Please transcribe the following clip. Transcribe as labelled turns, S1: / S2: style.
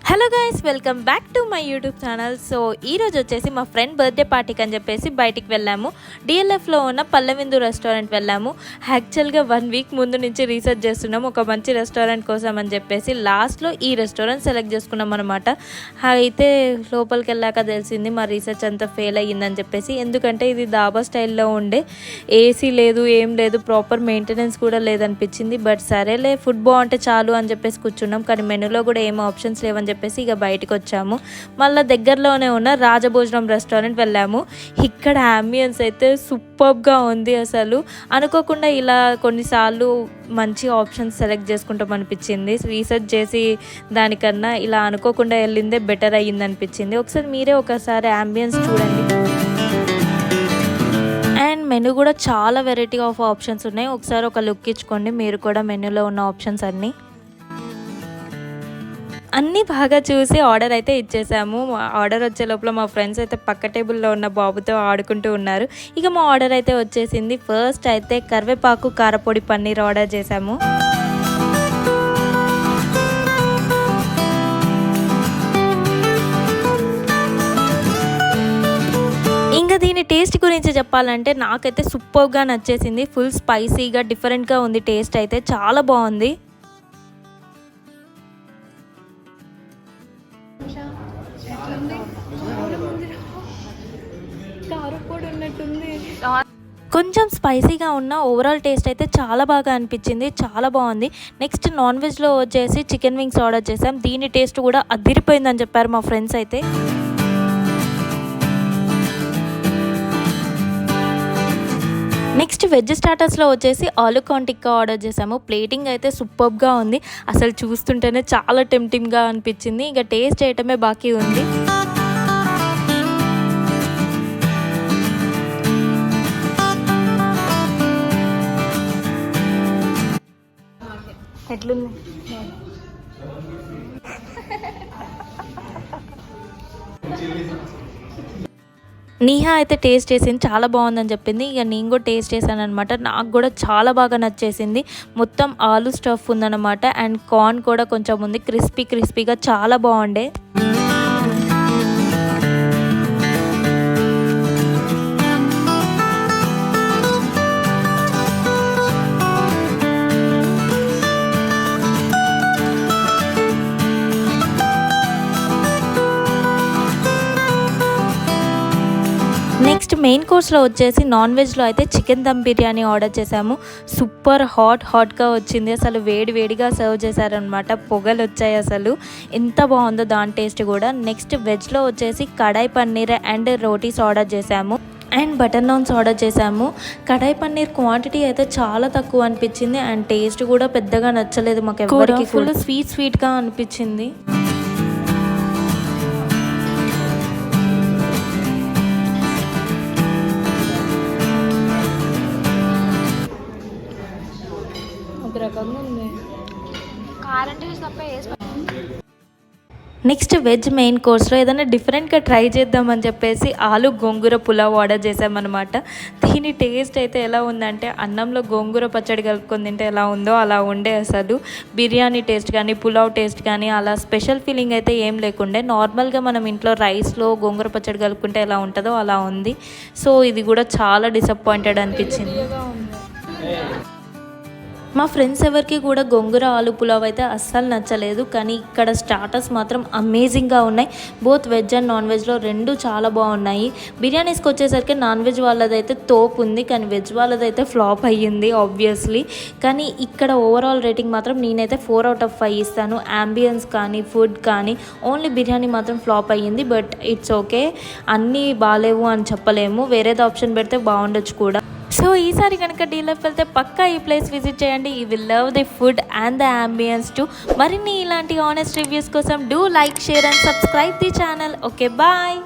S1: Hello guys, welcome back to my YouTube channel. So ఈరోజు వచ్చేసి మా ఫ్రెండ్ బర్త్డే పార్టీకి అని చెప్పేసి బయటికి వెళ్ళాము. డిఎల్ఎఫ్లో ఉన్న పల్లెవిందు రెస్టారెంట్ వెళ్ళాము. యాక్చువల్గా 1 వీక్ ముందు నుంచి రీసెర్చ్ చేస్తున్నాము ఒక మంచి రెస్టారెంట్ కోసం అని చెప్పేసి. లాస్ట్లో ఈ రెస్టారెంట్ సెలెక్ట్ చేసుకున్నాం అనమాట. అయితే లోపలికి వెళ్ళాక తెలిసింది మా రీసెర్చ్ అంతా ఫెయిల్ అయ్యిందని చెప్పేసి. ఎందుకంటే ఇది దాబా స్టైల్లో ఉండే, ఏసీ లేదు, ఏం లేదు, ప్రాపర్ మెయింటెనెన్స్ కూడా లేదనిపించింది. బట్ సరేలే, ఫుడ్ బాగుంటే చాలు అని చెప్పేసి కూర్చున్నాం. కానీ మెనూలో కూడా ఏం ఆప్షన్స్ లేవని చెప్పేసి ఇక బయటకు వచ్చాము. మళ్ళీ దగ్గరలోనే ఉన్న రాజభోజనం రెస్టారెంట్ వెళ్ళాము. ఇక్కడ అంబియన్స్ అయితే సూపర్గా ఉంది. అసలు అనుకోకుండా ఇలా కొన్నిసార్లు మంచి ఆప్షన్స్ సెలెక్ట్ చేసుకుంటాం అనిపించింది. రీసెర్చ్ చేసి దానికన్నా ఇలా అనుకోకుండా వెళ్ళిందే బెటర్ అయ్యింది అనిపించింది. ఒకసారి అంబియన్స్ చూడండి. అండ్ మెనూ కూడా చాలా వెరైటీ ఆఫ్ ఆప్షన్స్ ఉన్నాయి. ఒకసారి ఒక లుక్ ఇచ్చుకోండి మీరు కూడా మెనూలో ఉన్న ఆప్షన్స్ అన్నీ బాగా చూసి ఆర్డర్ అయితే ఇచ్చేసాము. ఆర్డర్ వచ్చే లోపల మా ఫ్రెండ్స్ అయితే పక్క టేబుల్లో ఉన్న బాబుతో ఆడుకుంటూ ఉన్నారు. ఇక మా ఆర్డర్ అయితే వచ్చేసింది. ఫస్ట్ అయితే కరివేపాకు కారపొడి పన్నీర్ ఆర్డర్ చేసాము. ఇంకా దీని టేస్ట్ గురించి చెప్పాలంటే నాకైతే సూపర్గా నచ్చేసింది. ఫుల్ స్పైసీగా డిఫరెంట్గా ఉంది. టేస్ట్ అయితే చాలా బాగుంది. కొంచెం స్పైసీగా ఉన్న ఓవరాల్ టేస్ట్ అయితే చాలా బాగా అనిపించింది. చాలా బాగుంది. నెక్స్ట్ నాన్ వెజ్లో వచ్చేసి చికెన్ వింగ్స్ ఆర్డర్ చేసాం. దీని టేస్ట్ కూడా అదిరిపోయిందని చెప్పారు మా ఫ్రెండ్స్ అయితే. నెక్స్ట్ వెజ్ స్టార్టర్స్లో వచ్చేసి ఆలు కార్న్ టిక్కా ఆర్డర్ చేసాము. ప్లేటింగ్ అయితే సూపర్గా ఉంది. అసలు చూస్తుంటేనే చాలా టెంప్టింగ్గా అనిపించింది. ఇక టేస్ట్ చేయటమే బాకీ ఉంది. ఎట్లుంది? నీహా అయితే టేస్ట్ చేసింది, చాలా బాగుందని చెప్పింది. ఇక నేను కూడా టేస్ట్ చేశాను అనమాట. నాకు కూడా చాలా బాగా నచ్చేసింది. మొత్తం ఆలు స్టఫ్ ఉందన్నమాట. అండ్ కార్న్ కూడా కొంచెం ఉంది, క్రిస్పీగా చాలా బాగుండే. నెక్స్ట్ మెయిన్ కోర్స్లో వచ్చేసి నాన్ వెజ్లో అయితే చికెన్ దమ్ బిర్యానీ ఆర్డర్ చేసాము. సూపర్ హాట్గా వచ్చింది. అసలు వేడిగా సర్వ్ చేశారనమాట. పొగలు వచ్చాయి. అసలు ఎంత బాగుందో దాని టేస్ట్ కూడా. నెక్స్ట్ వెజ్లో వచ్చేసి కడాయి పన్నీర్ అండ్ రోటీస్ ఆర్డర్ చేసాము. అండ్ బటర్ నాన్స్ ఆర్డర్ చేసాము. కడాయి పన్నీర్ క్వాంటిటీ అయితే చాలా తక్కువ అనిపించింది. అండ్ టేస్ట్ కూడా పెద్దగా నచ్చలేదు మాకు ఎవరికి. ఫుల్ స్వీట్గా అనిపించింది. నెక్స్ట్ వెజ్ మెయిన్ కోర్స్లో ఏదైనా డిఫరెంట్గా ట్రై చేద్దామని చెప్పేసి ఆలు గోంగూర పులావ్ ఆర్డర్ చేసామన్నమాట. దీని టేస్ట్ అయితే ఎలా ఉందంటే అన్నంలో గోంగూర పచ్చడి కలుపుకొని తింటే ఎలా ఉందో అలా ఉండే. అసలు బిర్యానీ టేస్ట్ కానీ పులావ్ టేస్ట్ కానీ అలా స్పెషల్ ఫీలింగ్ అయితే ఏం లేకుండే. నార్మల్గా మనం ఇంట్లో రైస్లో గోంగూర పచ్చడి కలుపుకుంటే ఎలా ఉంటుందో అలా ఉంది. సో ఇది కూడా చాలా డిసప్పాయింటెడ్ అనిపించింది. మా ఫ్రెండ్స్ ఎవరికి కూడా గోంగూర ఆలు పులావ్ అయితే అస్సలు నచ్చలేదు. కానీ ఇక్కడ స్టార్టర్స్ మాత్రం అమేజింగ్గా ఉన్నాయి. బోత్ వెజ్ అండ్ నాన్ వెజ్లో రెండు చాలా బాగున్నాయి. బిర్యానీస్కి వచ్చేసరికి నాన్ వెజ్ వాళ్ళదైతే తోపు ఉంది, కానీ వెజ్ వాళ్ళదైతే ఫ్లాప్ అయ్యింది ఆబ్వియస్లీ. కానీ ఇక్కడ ఓవరాల్ రేటింగ్ మాత్రం నేనైతే 4 out of 5 ఇస్తాను. అంబియన్స్ కానీ ఫుడ్ కానీ, ఓన్లీ బిర్యానీ మాత్రం ఫ్లాప్ అయ్యింది. బట్ ఇట్స్ ఓకే, అన్నీ బాగాలేవు అని చెప్పలేము. వేరేది ఆప్షన్ పెడితే బాగుండొచ్చు కూడా. సో ఈసారి కనుక డీలఫ్ వెళ్తే పక్కా ఈ ప్లేస్ విజిట్ చేయండి. You will love the food and the ambience too. మరిన్ని ఇలాంటి ఆనెస్ట్ రివ్యూస్ కోసం do like, share and subscribe the channel. Okay, bye.